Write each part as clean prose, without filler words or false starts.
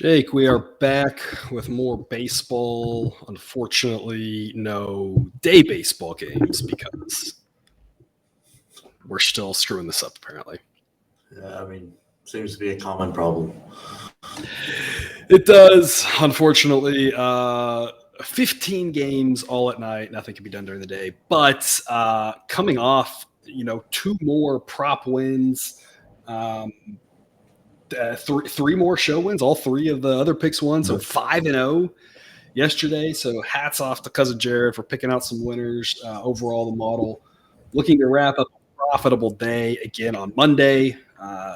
Jake, we are back with more baseball. Unfortunately, no day baseball games because we're still screwing this up, apparently. Yeah, seems to be a common problem. It does, unfortunately. 15 games all at night. Nothing can be done during the day. But coming off, two more prop wins. Three more show wins. All three of the other picks won. So 5-0 yesterday. So hats off to Cousin Jared for picking out some winners. Overall, the model looking to wrap up a profitable day again on Monday.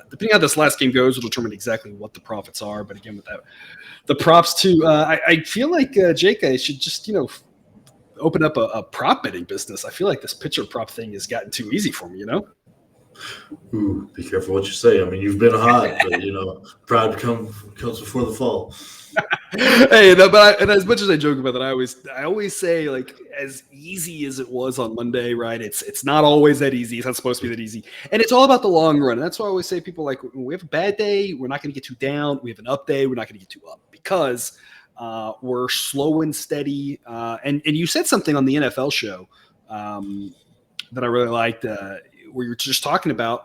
Depending on how this last game goes, will determine exactly what the profits are. But again, with that, the props too. I feel like Jake, I should just open up a prop betting business. I feel like this pitcher prop thing has gotten too easy for me. Ooh, be careful what you say. You've been hot, but pride comes before the fall. Hey, but as much as I joke about that, I always say, like, as easy as it was on Monday, right? It's not always that easy. It's not supposed to be that easy, and it's all about the long run. And that's why I always say, people, like, when we have a bad day, we're not going to get too down. We have an up day, we're not going to get too up because we're slow and steady. And you said something on the NFL show that I really liked, where you're just talking about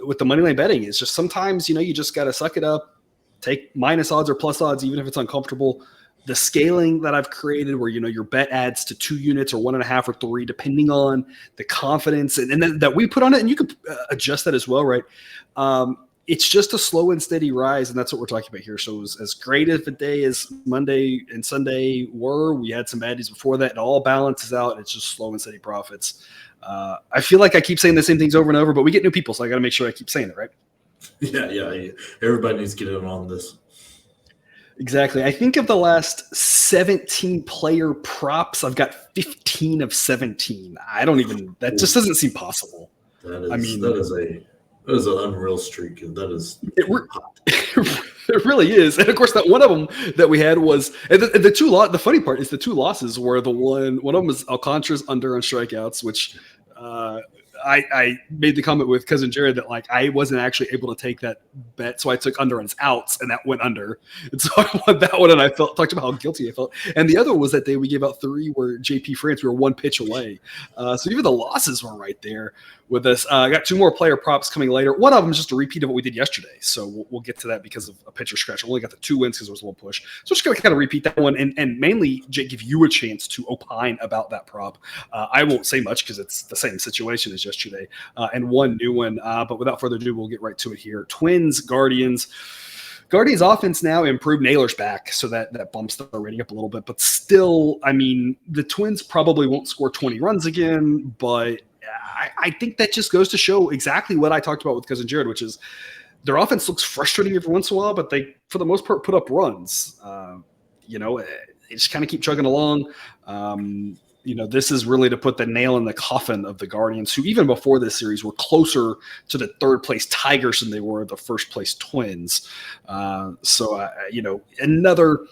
with the money line betting. Is just sometimes you just got to suck it up. Take minus odds or plus odds, even if it's uncomfortable. The scaling that I've created where, your bet adds to 2 units or 1.5 or 3, depending on the confidence and then that we put on it. And you could adjust that as well, right? It's just a slow and steady rise. And that's what we're talking about here. So it was as great of a day as Monday and Sunday were. We had some bad days before that. It all balances out. It's just slow and steady profits. I feel like I keep saying the same things over and over, but we get new people. So I got to make sure I keep saying it, right? Yeah. Everybody needs to get in on this. Exactly. I think of the last 17 player props, I've got 15 of 17. That just doesn't seem possible. That is an unreal streak. It really is. And of course, that one of them that we had was the funny part is the 2 losses were one of them was Alcantara's under on strikeouts, which I made the comment with Cousin Jared that, like, I wasn't actually able to take that bet, so I took under on his outs, and that went under. And so I won that one, and I talked about how guilty I felt. And the other was that day we gave out 3 where JP France, we were 1 pitch away. So even the losses were right there with us. I got 2 more player props coming later. One of them is just a repeat of what we did yesterday. So we'll get to that because of a pitcher scratch. I only got the 2 wins because there was a little push. So just going to kind of repeat that one and mainly, Jake, give you a chance to opine about that prop. I won't say much because it's the same situation as yesterday, and one new one. But without further ado, we'll get right to it here. Twins, Guardians. Guardians offense now improved. Naylor's back, so that bumps the rating up a little bit. But still, the Twins probably won't score 20 runs again. But I think that just goes to show exactly what I talked about with Cousin Jared, which is their offense looks frustrating every once in a while, but they, for the most part, put up runs. They just kind of keep chugging along. This is really to put the nail in the coffin of the Guardians, who even before this series were closer to the 3rd place Tigers than they were the 1st place Twins. Another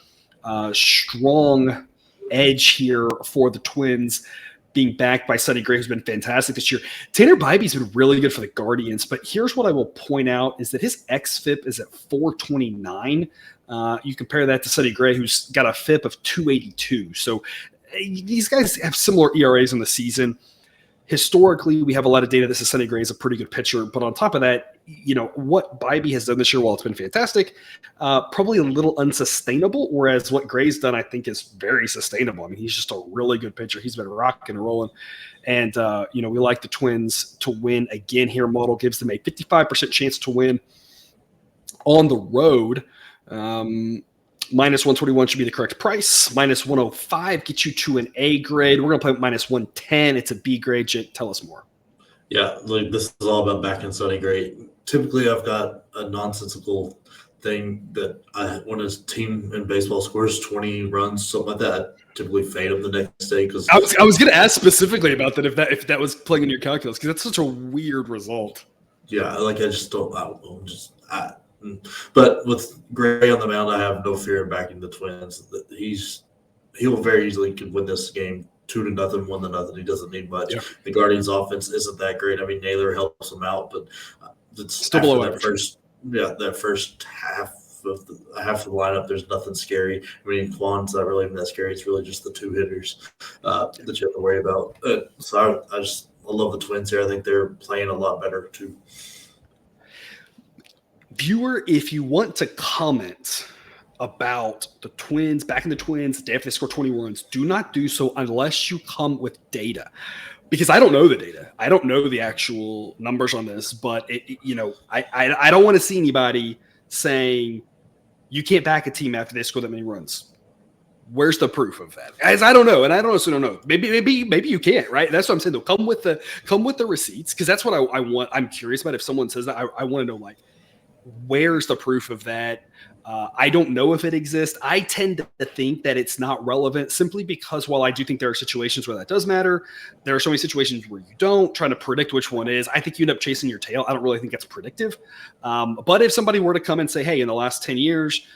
strong edge here for the Twins, being backed by Sonny Gray, who's been fantastic this year. Tanner Bybee's been really good for the Guardians, but here's what I will point out is that his xFIP is at 429. You compare that to Sonny Gray, who's got a FIP of 282. So these guys have similar ERAs in the season. Historically, we have a lot of data that says Sonny Gray is a pretty good pitcher. But on top of that, what Bybee has done this year, while it's been fantastic, probably a little unsustainable, whereas what Gray's done, I think, is very sustainable. He's just a really good pitcher. He's been rocking and rolling. And, we like the Twins to win again here. Model gives them a 55% chance to win on the road. Minus 121 should be the correct price. Minus 105 gets you to an A grade. We're going to play minus 110. It's a B grade. Jake, tell us more. Yeah, this is all about backing Sonny Gray. Typically, I've got a nonsensical thing that when a team in baseball scores 20 runs, something like that, I typically fade them the next day. Because I was going to ask specifically about that if that was playing in your calculus, because that's such a weird result. Yeah, I just don't know. But with Gray on the mound, I have no fear in backing the Twins. He'll very easily could win this game 2-0, 1-0. He doesn't need much. Yeah. The Guardians' offense isn't that great. Naylor helps him out, but it's still below that first half of the lineup. There's nothing scary. I mean, Kwan's not really even that scary. It's really just the two hitters that you have to worry about. So I love the Twins here. I think they're playing a lot better too. Viewer, if you want to comment about the Twins, backing the Twins, the day after they score 20 runs, do not do so unless you come with data. Because I don't know the data. I don't know the actual numbers on this, but I don't want to see anybody saying you can't back a team after they score that many runs. Where's the proof of that? Guys, I don't know, and I also don't know. Maybe you can't, right? That's what I'm saying. Though, come with the receipts, because that's what I want. I'm curious about if someone says that. I want to know, like, where's the proof of that? I don't know if it exists. I tend to think that it's not relevant simply because while I do think there are situations where that does matter, there are so many situations where you don't. Trying to predict which one is, I think you end up chasing your tail. I don't really think that's predictive. But if somebody were to come and say, hey, in the last 10 years,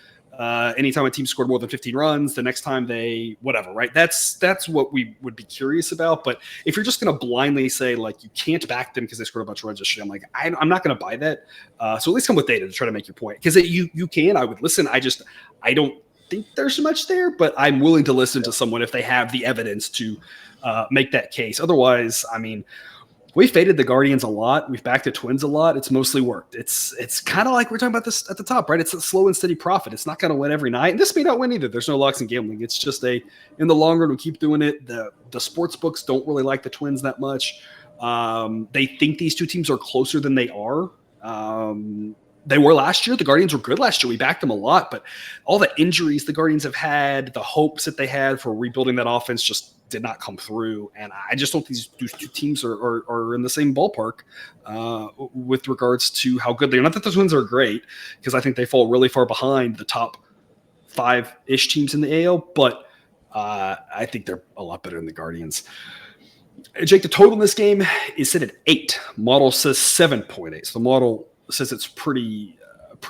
anytime a team scored more than 15 runs, the next time they whatever, right? That's what we would be curious about. But if you're just going to blindly say, like, you can't back them because they scored a bunch of runs yesterday, I'm like, I'm not going to buy that. So at least come with data to try to make your point, because you can. I would listen. I don't think there's much there, but I'm willing to listen to someone if they have the evidence to make that case. Otherwise, I mean, we faded the Guardians a lot. We've backed the Twins a lot. It's mostly worked. It's kind of like we're talking about this at the top, right? It's a slow and steady profit. It's not going to win every night. And this may not win either. There's no locks in gambling. It's just in the long run, we keep doing it. The sports books don't really like the Twins that much. They think these two teams are closer than they are. They were last year. The Guardians were good last year. We backed them a lot, but all the injuries the Guardians have had, the hopes that they had for rebuilding that offense just did not come through. And I just don't think these two teams are in the same ballpark with regards to how good they are. Not that the Twins are great, because I think they fall really far behind the top 5-ish teams in the AL, but I think they're a lot better than the Guardians. Jake, the total in this game is set at 8. Model says 7.8. So the model says it's pretty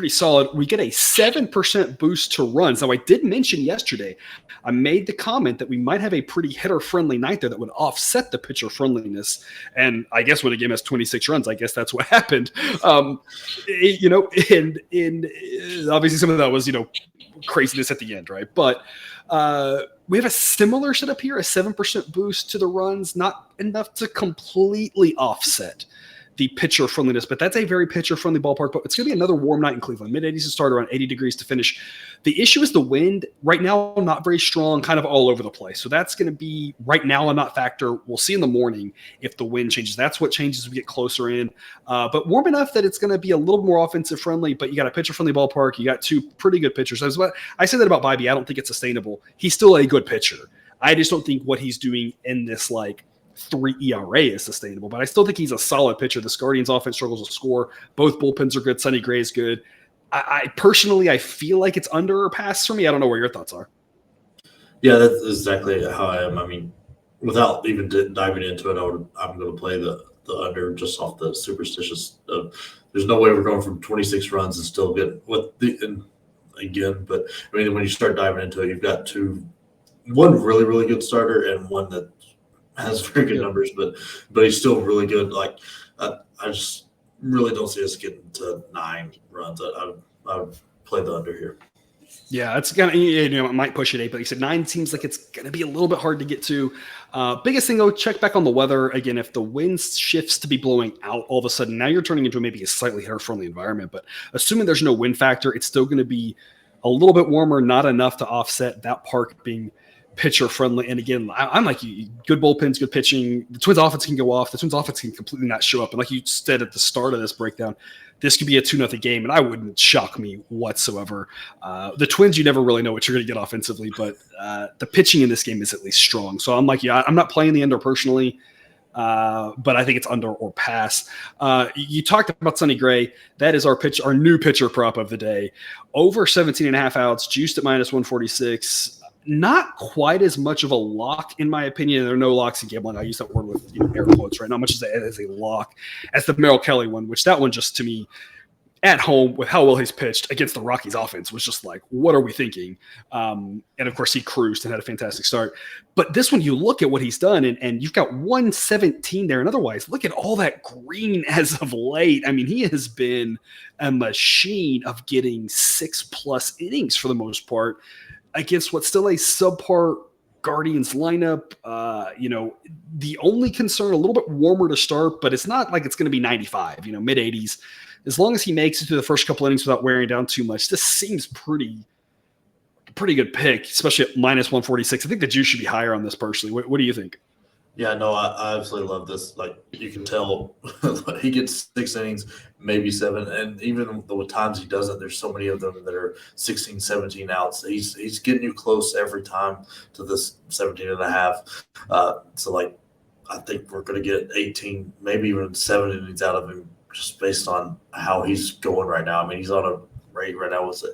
solid. We get a 7% boost to runs. Now, I did mention yesterday, I made the comment that we might have a pretty hitter-friendly night there that would offset the pitcher friendliness. And I guess when a game has 26 runs, I guess that's what happened. And obviously some of that was, craziness at the end, right? But we have a similar setup here, a 7% boost to the runs, not enough to completely offset the pitcher friendliness, but that's a very pitcher friendly ballpark. But it's going to be another warm night in Cleveland, mid-80s to start, around 80 degrees to finish. The issue is the wind right now, not very strong, kind of all over the place. So that's going to be right now a not factor. We'll see in the morning if the wind changes. That's what changes as we get closer in. But warm enough that it's going to be a little more offensive friendly, but you got a pitcher friendly ballpark. You got two pretty good pitchers. I said that about Bibee. I don't think it's sustainable. He's still a good pitcher. I just don't think what he's doing in this 3 ERA is sustainable, but I still think he's a solid pitcher. The Guardians offense struggles to score. Both bullpens are good. Sonny Gray is good. I personally, I feel like it's under or pass for me. I don't know what your thoughts are. Yeah, that's exactly how I am. I mean, without even diving into it, I'm going to play the under just off the superstitious. There's no way we're going from 26 runs and still get again. But I mean, when you start diving into it, you've got one really, really good starter and one that has very good numbers, but he's still really good. I just really don't see us getting to 9 runs. I would play the under here. Yeah, it's gonna. It might push it 8, but you said 9 seems like it's gonna be a little bit hard to get to. Biggest thing though, check back on the weather again. If the wind shifts to be blowing out all of a sudden, now you're turning into maybe a slightly hitter-friendly environment. But assuming there's no wind factor, it's still going to be a little bit warmer, not enough to offset that park being pitcher friendly. And again, I'm like you, good bullpens, good pitching. The Twins offense can go off. The Twins offense can completely not show up. And like you said at the start of this breakdown, this could be a 2-0 game, and I wouldn't shock me whatsoever. The Twins, you never really know what you're going to get offensively, but the pitching in this game is at least strong. So I'm like, I'm not playing the under personally, but I think it's under or pass. You talked about Sonny Gray. That is our new pitcher prop of the day. Over 17.5 outs, juiced at -146. Not quite as much of a lock, in my opinion. There are no locks in gambling. I use that word with air quotes, right? Not much as a lock as the Merrill Kelly one, which that one just to me, at home with how well he's pitched against the Rockies offense was just like, what are we thinking? And of course he cruised and had a fantastic start. But this one, you look at what he's done and you've got 117 there. And otherwise, look at all that green as of late. I mean, he has been a machine of getting 6+ innings for the most part against what's still a subpar Guardians lineup. The only concern, a little bit warmer to start, but it's not like it's going to be 95, mid 80s. As long as he makes it through the first couple innings without wearing down too much, this seems pretty good pick, especially at -146. I think the juice should be higher on this personally. What do you think? Yeah, no, I absolutely love this. Like, you can tell he gets 6 innings, maybe 7, and even the times he doesn't, there's so many of them that are 16, 17 outs. He's getting you close every time to this 17 and a half. So, like, I think we're going to get 18, maybe even 7 innings out of him just based on how he's going right now. I mean, he's on a rate right now. What's it?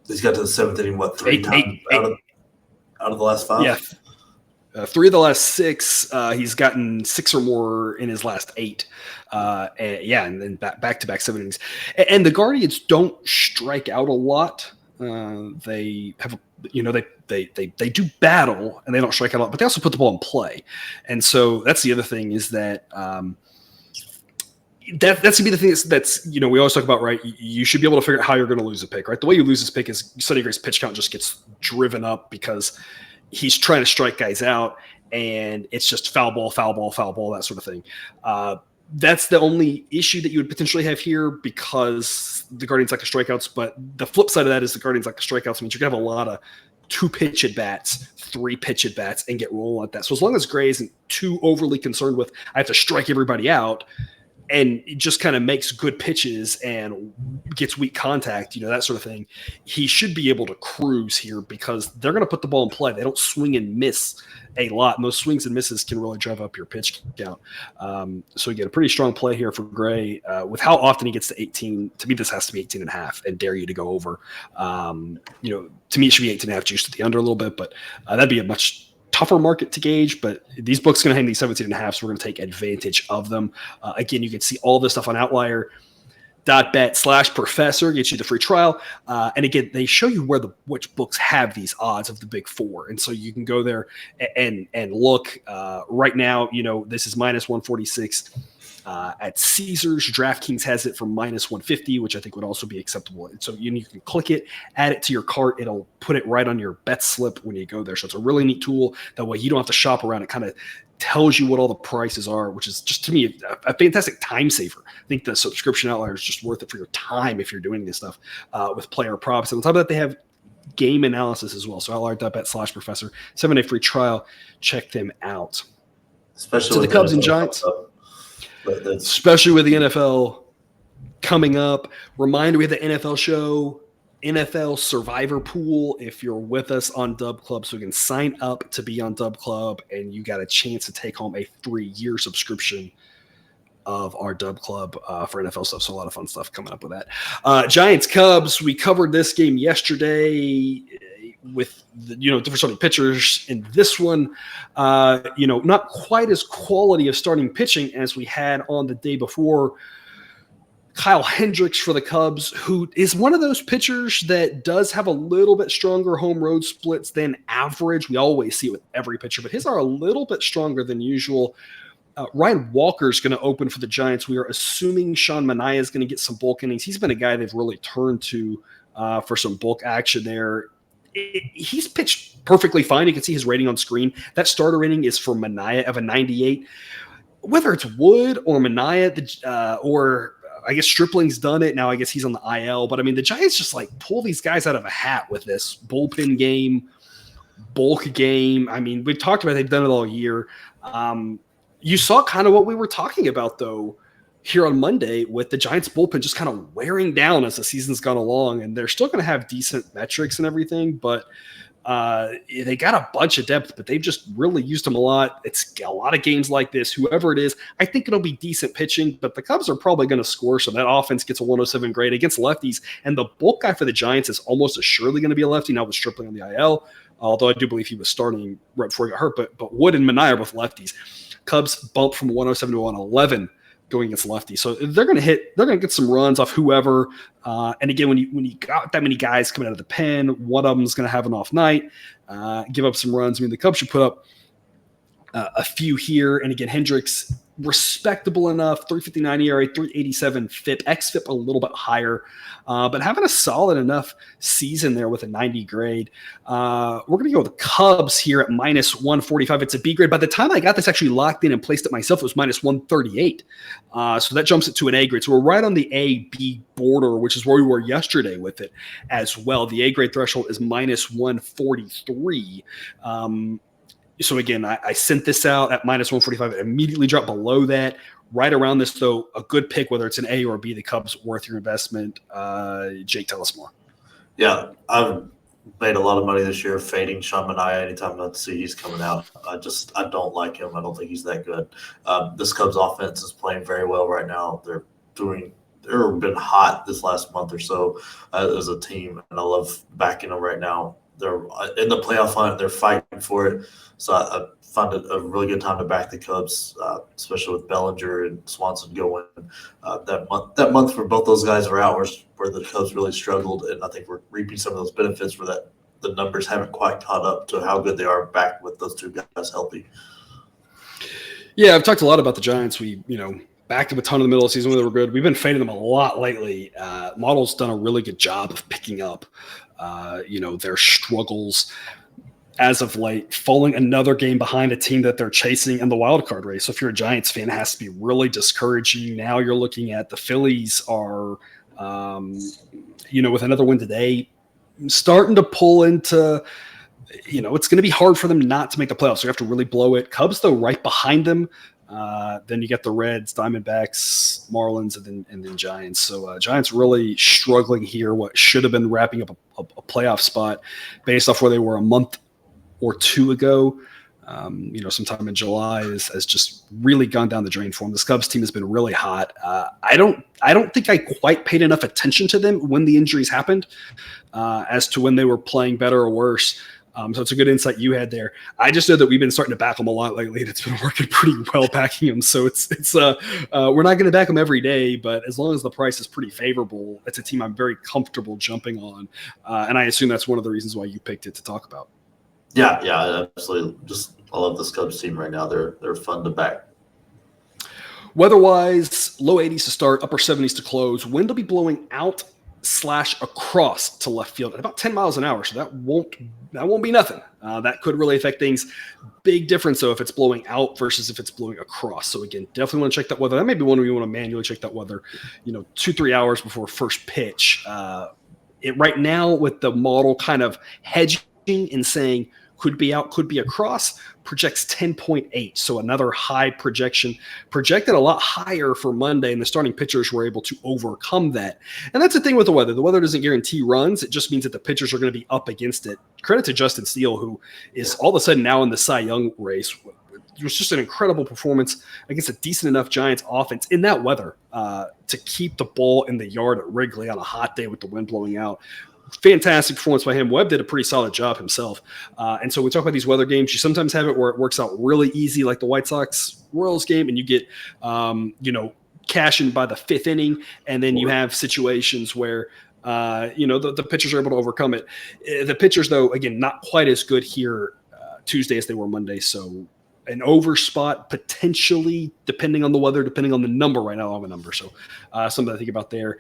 He's got to the 7th inning, 3 times out of the last 5? Yeah. 3 of the last 6, he's gotten 6 or more in his last 8. And then back-to-back 7 innings. And the Guardians don't strike out a lot. They have, they do battle and they don't strike out a lot, but they also put the ball in play. And so that's the other thing is that that's gonna be the thing that's we always talk about, right? You should be able to figure out how you're going to lose a pick, right? The way you lose this pick is Sonny Gray's pitch count just gets driven up because he's trying to strike guys out, and it's just foul ball, that sort of thing. That's the only issue that you would potentially have here because the Guardians like the strikeouts. But the flip side of that is the Guardians like the strikeouts means you're going to have a lot of 2-pitch at bats, 3-pitch at bats, and get rolling like that. So as long as Gray isn't too overly concerned with I have to strike everybody out, and it just kind of makes good pitches and gets weak contact, that sort of thing, he should be able to cruise here because they're going to put the ball in play. They don't swing and miss a lot, and those swings and misses can really drive up your pitch count. So again, a pretty strong play here for Gray. With how often he gets to 18, to me, this has to be 18 and a half and dare you to go over. To me, it should be 18 and a half juiced at the under a little bit, but that'd be a much tougher market to gauge, but these books are going to hang these 17 and a half, so we're going to take advantage of them. Again, you can see all this stuff on Outlier.bet/professor, gets you the free trial. And again, they show you which books have these odds of the big 4. And so you can go there and look right now, this is -146 at Caesars. DraftKings has it for -150, which I think would also be acceptable. And so you can click it, add it to your cart. It'll put it right on your bet slip when you go there. So it's a really neat tool. That way you don't have to shop around. It kind of tells you what all the prices are, which is just, to me, a fantastic time saver. I think the subscription Outlier is just worth it for your time if you're doing this stuff with player props. And on top of that, they have game analysis as well. So Outlier.bet/professor, 7-day free trial. Check them out. Especially so the Cubs and Giants. Especially with the NFL coming up. Reminder, we have the NFL show, NFL Survivor Pool. If you're with us on Dub Club, so you can sign up to be on Dub Club, and you got a chance to take home a 3-year subscription of our Dub Club for NFL stuff. So a lot of fun stuff coming up with that. Giants Cubs, we covered this game yesterday with the, different starting pitchers in this one, not quite as quality of starting pitching as we had on the day before. Kyle Hendricks for the Cubs, who is one of those pitchers that does have a little bit stronger home road splits than average. We always see it with every pitcher, but his are a little bit stronger than usual. Ryan Walker is going to open for the Giants. We are assuming Sean Manaea is going to get some bulk innings. He's been a guy they've really turned to for some bulk action there. He's pitched perfectly fine. You can see his rating on screen. That starter inning is for Manaea of a 98. Whether it's Wood or Manaea, or I guess Stripling's done it. Now I guess he's on the IL. But, I mean, the Giants just, pull these guys out of a hat with this bullpen game, bulk game. I mean, we've talked about they've done it all year. You saw kind of what we were talking about, though, here on Monday with the Giants bullpen just kind of wearing down as the season's gone along, and they're still going to have decent metrics and everything, but they got a bunch of depth, but they've just really used them a lot. It's a lot of games like this, whoever it is, I think it'll be decent pitching, but the Cubs are probably going to score, so that offense gets a 107 grade against lefties, and the bulk guy for the Giants is almost assuredly going to be a lefty, now with Stripling on the IL, although I do believe he was starting right before he got hurt, but Wood and Manaea are both lefties. Cubs bumped from 107 to 111 going against lefty. So they're going to get some runs off whoever. And again, when you got that many guys coming out of the pen, one of them is going to have an off night, give up some runs. I mean, the Cubs should put up a few here. And again, Hendricks, respectable enough, 3.59 ERA, 3.87 FIP, xFIP a little bit higher, but having a solid enough season there with a 90 grade. We're going to go with the Cubs here at minus 145. It's a B grade. By the time I got this actually locked in and placed it myself, it was minus 138. So that jumps it to an A grade. So we're right on the A-B border, which is where we were yesterday with it as well. The A grade threshold is minus 143. So again, I sent this out at minus 145. It immediately dropped below that. Right around this, though, a good pick, whether it's an A or a B, the Cubs worth your investment. Jake, tell us more. Yeah, I've made a lot of money this year fading Sean Manaea anytime I see he's coming out. I don't like him. I don't think he's that good. This Cubs offense is playing very well right now. They've been hot this last month or so as a team, and I love backing them right now. They're in the playoff hunt. They're fighting for it. So I find it a really good time to back the Cubs, especially with Bellinger and Swanson going. That month for both those guys were out where the Cubs really struggled, and I think we're reaping some of those benefits for that. The numbers haven't quite caught up to how good they are back with those two guys healthy. Yeah, I've talked a lot about the Giants. We, backed them a ton in the middle of the season when they were good. We've been fading them a lot lately. Model's done a really good job of picking up, their struggles as of late, falling another game behind a team that they're chasing in the wild card race. So if you're a Giants fan, it has to be really discouraging. Now you're looking at the Phillies are, with another win today, starting to pull into, it's going to be hard for them not to make the playoffs. So you have to really blow it. Cubs, though, right behind them. Then you get the Reds, Diamondbacks, Marlins, and then Giants. So Giants really struggling here. What should have been wrapping up a playoff spot based off where they were a month or two ago, sometime in July, has just really gone down the drain for them. This Cubs team has been really hot. I don't think I quite paid enough attention to them when the injuries happened as to when they were playing better or worse. So it's a good insight you had there. I just know that we've been starting to back them a lot lately, and it's been working pretty well backing them. So it's we're not going to back them every day, but as long as the price is pretty favorable, it's a team I'm very comfortable jumping on. And I assume that's one of the reasons why you picked it to talk about. Yeah, absolutely. I love this Cubs team right now. They're fun to back. Weather-wise, low 80s to start, upper 70s to close. Wind will be blowing out / across to left field at about 10 miles an hour. So that won't be nothing. That could really affect things. Big difference, though, if it's blowing out versus if it's blowing across. So again, definitely want to check that weather. That may be one where you want to manually check that weather, 2-3 hours before first pitch. Right now, with the model kind of hedging and saying could be out, could be across, projects 10.8. So another high projection, projected a lot higher for Monday, and the starting pitchers were able to overcome that. And that's the thing with the weather. The weather doesn't guarantee runs. It just means that the pitchers are going to be up against it. Credit to Justin Steele, who is all of a sudden now in the Cy Young race. It was just an incredible performance against a decent enough Giants offense in that weather to keep the ball in the yard at Wrigley on a hot day with the wind blowing out. Fantastic performance by him. Webb did a pretty solid job himself. And so we talk about these weather games. You sometimes have it where it works out really easy, like the White Sox-Royals game, and you get, cash in by the fifth inning. And then you have situations where, the pitchers are able to overcome it. The pitchers, though, again, not quite as good here Tuesday as they were Monday. So an over spot potentially, depending on the weather, depending on the number. Right now, I don't have a number. So something to think about there.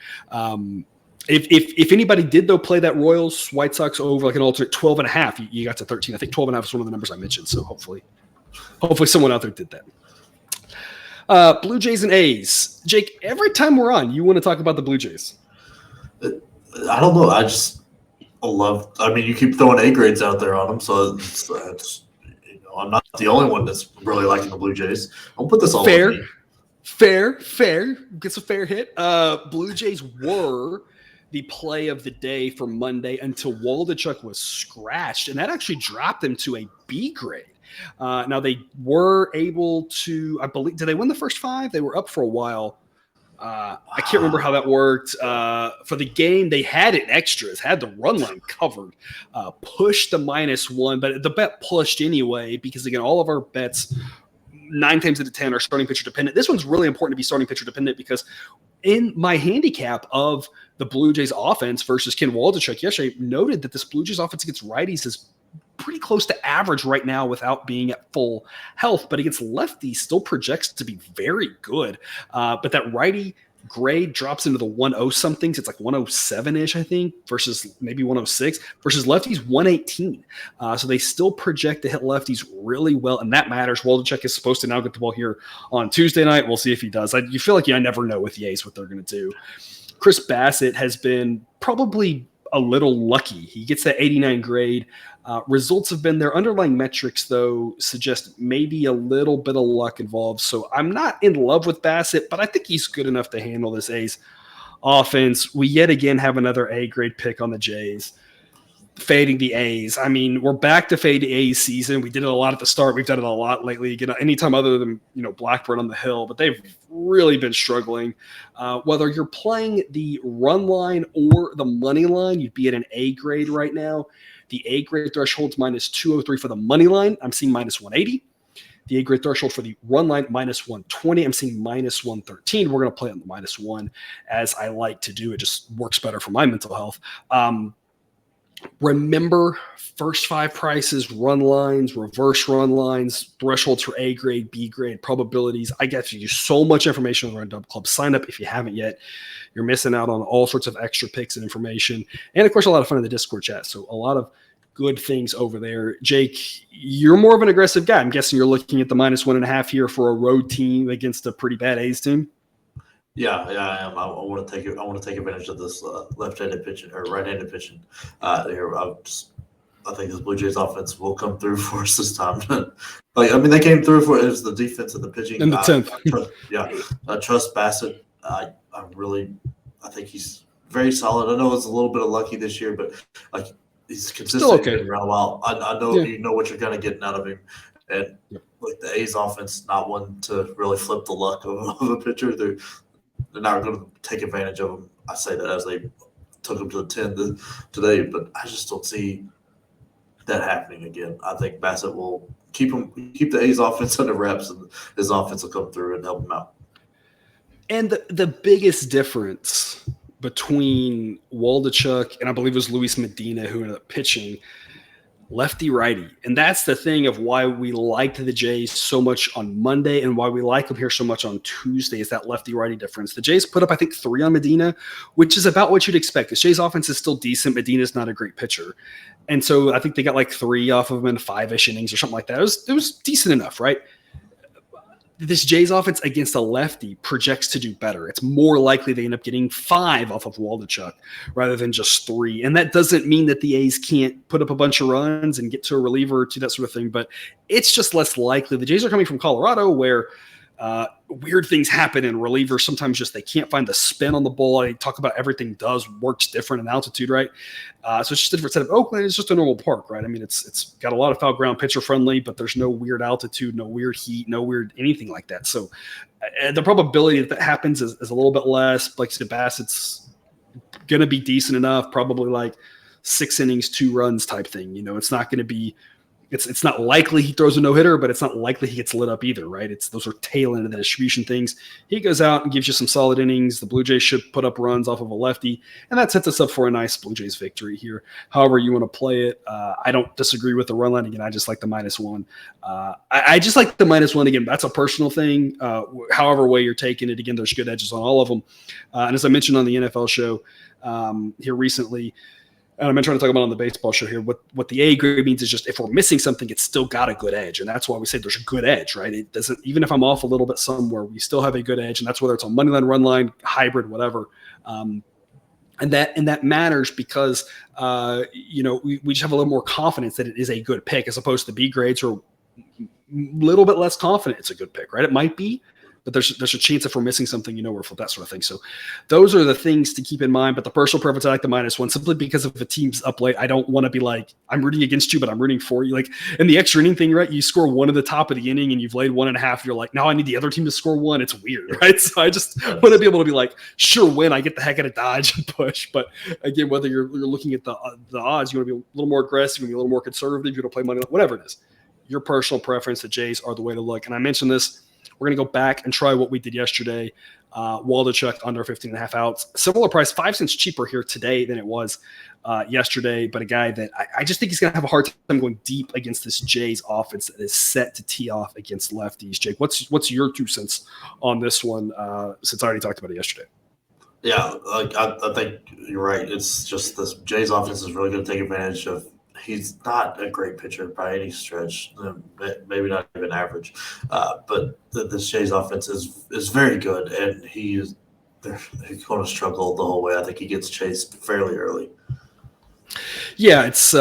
If anybody did, though, play that Royals White Sox over like an alternate 12.5, you got to 13. I think 12.5 is one of the numbers I mentioned. So hopefully someone out there did that. Blue Jays and A's. Jake, every time we're on, you want to talk about the Blue Jays. I don't know. You keep throwing A grades out there on them. So it's I'm not the only one that's really liking the Blue Jays. I'll put this all on me. Fair. Gets a fair hit. Blue Jays were the play of the day for Monday until Waldichuk was scratched, and that actually dropped them to a B grade. Now they were able to, I believe, did they win the first 5? They were up for a while. I can't remember how that worked. For the game, they had it extras, had the run line covered, pushed the -1, but the bet pushed anyway because, again, all of our bets 9 times out of 10 are starting pitcher dependent. This one's really important to be starting pitcher dependent because in my handicap of the Blue Jays offense versus Ken Waldichuk yesterday, noted that this Blue Jays offense against righties is pretty close to average right now without being at full health, but against lefties still projects to be very good. But that righty grade drops into the 1.0 somethings. It's like 107-ish, I think, versus maybe 106 versus lefties 118. So they still project to hit lefties really well, and that matters. Waldichuk is supposed to now get the ball here on Tuesday night. We'll see if he does. You feel like I never know with the A's what they're going to do. Chris Bassett has been probably a little lucky. He gets that 89 grade. Results have been there. Underlying metrics, though, suggest maybe a little bit of luck involved. So I'm not in love with Bassett, but I think he's good enough to handle this A's offense. We yet again have another A-grade pick on the Jays. Fading the A's. I mean, we're back to fade the A's season. We did it a lot at the start. We've done it a lot lately. Anytime other than Blackburn on the hill, but they've really been struggling. Whether you're playing the run line or the money line, you'd be at an A grade right now. The A grade threshold's minus 203 for the money line. I'm seeing minus 180. The A grade threshold for the run line, minus 120. I'm seeing minus 113. We're going to play on the minus 1 as I like to do. It just works better for my mental health. Remember, first 5 prices, run lines, reverse run lines, thresholds for A grade, B grade, probabilities. I get you so much information on the Run Dub Club. Sign up if you haven't yet. You're missing out on all sorts of extra picks and information. And, of course, a lot of fun in the Discord chat. So a lot of good things over there. Jake, you're more of an aggressive guy. I'm guessing you're looking at the minus 1.5 here for a road team against a pretty bad A's team. Yeah, I am. I want to take it. I want to take advantage of this left-handed pitching or right-handed pitching here. I think this Blue Jays offense will come through for us this time. They came through for it was the defense and the pitching. In the 10th. I trust Bassett. I think he's very solid. I know it's a little bit of lucky this year, but he's consistent around a while. I know you know what you're kind of getting out of him, and the A's offense not one to really flip the luck of a pitcher. They're not going to take advantage of him. I say that as they took him to the 10 today, but I just don't see that happening again. I think Bassett will keep the A's offense under wraps, and his offense will come through and help him out. And the biggest difference between Waldichuk and I believe it was Luis Medina who ended up pitching lefty-righty. And that's the thing of why we liked the Jays so much on Monday and why we like them here so much on Tuesday is that lefty-righty difference. The Jays put up, I think, 3 on Medina, which is about what you'd expect. The Jays offense is still decent. Medina's not a great pitcher. And so I think they got like 3 off of him in 5-ish innings or something like that. It was decent enough, right? This Jays offense against a lefty projects to do better. It's more likely they end up getting 5 off of Waldichuk rather than just 3. And that doesn't mean that the A's can't put up a bunch of runs and get to a reliever or 2, that sort of thing, but it's just less likely. The Jays are coming from Colorado where weird things happen in relievers. Sometimes just they can't find the spin on the ball. They talk about everything works different in altitude, right? So it's just a different set of Oakland. It's just a normal park, right? I mean, it's got a lot of foul ground, pitcher friendly, but there's no weird altitude, no weird heat, no weird anything like that. So the probability that happens is a little bit less. Like Bassett's going to be decent enough, probably like 6 innings, 2 runs type thing. It's not going to be It's not likely he throws a no-hitter, but it's not likely he gets lit up either, right? Those are tail end of the distribution things. He goes out and gives you some solid innings. The Blue Jays should put up runs off of a lefty, and that sets us up for a nice Blue Jays victory here. However you want to play it, I don't disagree with the run line. Again, I just like the -1. I just like the -1. Again, that's a personal thing. However way you're taking it, again, there's good edges on all of them. And as I mentioned on the NFL show here recently, and I've been trying to talk about on the baseball show here, what the A grade means is just if we're missing something, it's still got a good edge. And that's why we say there's a good edge, right? It doesn't, even if I'm off a little bit somewhere, we still have a good edge. And that's whether it's on money line, run line, hybrid, whatever. And that matters because, we just have a little more confidence that it is a good pick as opposed to B grades or a little bit less confident it's a good pick, right? It might be, but there's a chance if we're missing something, we're flip, that sort of thing. So those are the things to keep in mind. But the personal preference, I like the -1 simply because if a team's up late, I don't want to be like, I'm rooting against you, but I'm rooting for you. Like in the extra inning thing, right? You score 1 at the top of the inning and you've laid 1.5. You're like, now I need the other team to score 1. It's weird, right? So I just want to be able to be like, sure, win. I get the heck out of dodge and push. But again, whether you're looking at the odds, you want to be a little more aggressive, you want to be a little more conservative, you want to play money, whatever it is. your personal preference, the Jays are the way to look. And I mentioned this. We're going to go back and try what we did yesterday. Waldichuk under 15.5 outs. Similar price, 5 cents cheaper here today than it was yesterday. But a guy that I just think he's going to have a hard time going deep against this Jays offense that is set to tee off against lefties. Jake, what's your 2 cents on this one since I already talked about it yesterday? Yeah, I think you're right. It's just this Jays offense is really going to take advantage of. He's not a great pitcher by any stretch, maybe not even average. But this Jays offense is very good, and he's going to struggle the whole way. I think he gets chased fairly early. Yeah, it's we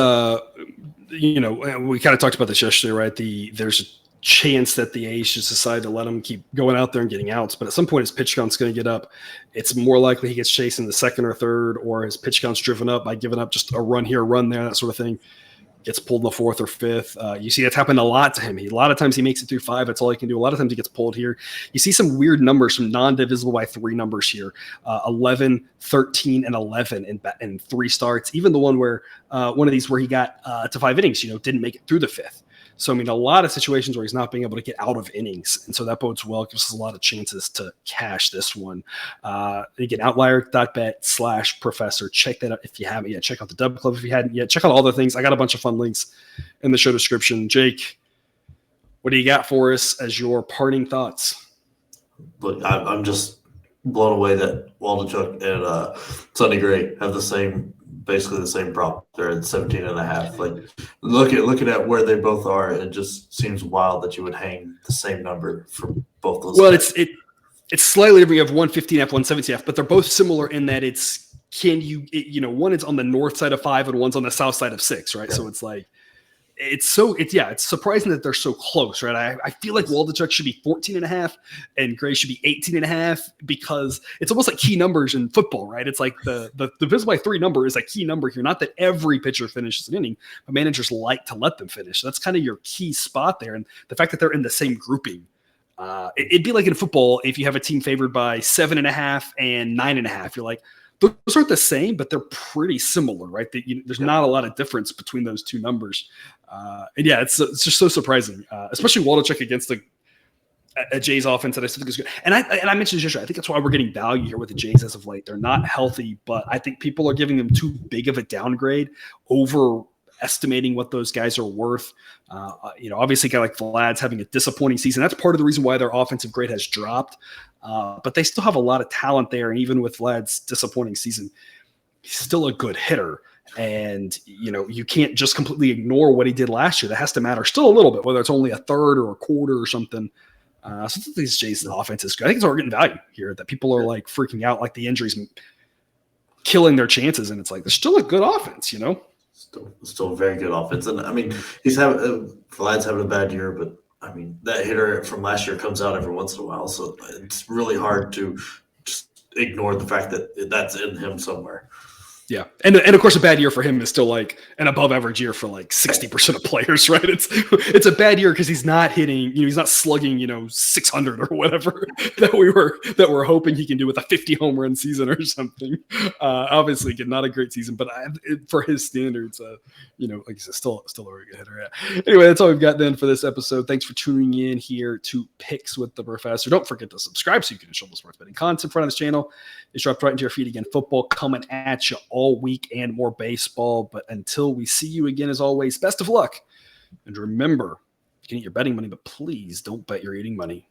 kind of talked about this yesterday, right? There's a chance that the A's just decide to let him keep going out there and getting outs, but at some point his pitch count's going to get up. It's more likely he gets chased in the second or third, or his pitch count's driven up by giving up just a run here, a run there, that sort of thing. Gets pulled in the fourth or fifth. You see that's happened a lot to him. A lot of times he makes it through 5. That's all he can do. A lot of times he gets pulled here. You see some weird numbers, some non-divisible by 3 numbers here. 11, 13, and 11 in 3 starts. Even the one where one of these where he got to 5 innings, didn't make it through the 5th. So, I mean, a lot of situations where he's not being able to get out of innings. And so that bodes well, gives us a lot of chances to cash this one. Again, Outlier.bet /professor. Check that out if you haven't yet. Check out the Dub Club if you hadn't yet. Check out all the things. I got a bunch of fun links in the show description. Jake, what do you got for us as your parting thoughts? Look, I'm just blown away that Waldichuk and Sonny Gray have basically the same prop. They're at 17.5. Like looking at where they both are, it just seems wild that you would hang the same number for both those. Well, guys. It's slightly different. You have one 15F, one 17F, but they're both similar in that one is on the north side of 5 and one's on the south side of 6, right? Yeah. So it's like it's surprising that they're so close, right? I feel like Waldichuk should be 14.5 and Gray should be 18.5 because it's almost like key numbers in football, right? It's like the divisible by 3 number is a key number here. Not that every pitcher finishes an inning, but managers like to let them finish. So that's kind of your key spot there. And the fact that they're in the same grouping, it'd be like in football if you have a team favored by 7.5 and 9.5. You're like, those aren't the same, but they're pretty similar, right? There's not a lot of difference between those 2 numbers. And yeah, it's just so surprising, especially Waldichuk against a Jays offense that I still think is good. And I mentioned this yesterday. I think that's why we're getting value here with the Jays as of late. They're not healthy, but I think people are giving them too big of a downgrade, overestimating what those guys are worth. Obviously a guy like Vlad's having a disappointing season. That's part of the reason why their offensive grade has dropped. But they still have a lot of talent there. And even with Vlad's disappointing season, he's still a good hitter. And, you can't just completely ignore what he did last year. That has to matter still a little bit, whether it's only a third or a quarter or something. So these Jays offense is good. I think it's all getting value here that people are like freaking out, like the injuries killing their chances. And it's like, there's still a good offense, Still a very good offense. And I mean, Vlad's having a bad year, but I mean, that hitter from last year comes out every once in a while. So it's really hard to just ignore the fact that that's in him somewhere. Yeah. And of course, a bad year for him is still like an above average year for like 60% of players, right? It's a bad year because he's not hitting, he's not slugging, 600 or whatever that we're hoping he can do with a 50 home run season or something. Obviously, again, not a great season, but for his standards, like you said, still a very good hitter. Yeah. Anyway, that's all we've got then for this episode. Thanks for tuning in here to Picks with the Professor. Don't forget to subscribe so you can enjoy the sports betting content from this channel. It's dropped right into your feed again. Football coming at you all week and more baseball. But until we see you again, as always, best of luck. And remember, you can eat your betting money, but please don't bet your eating money.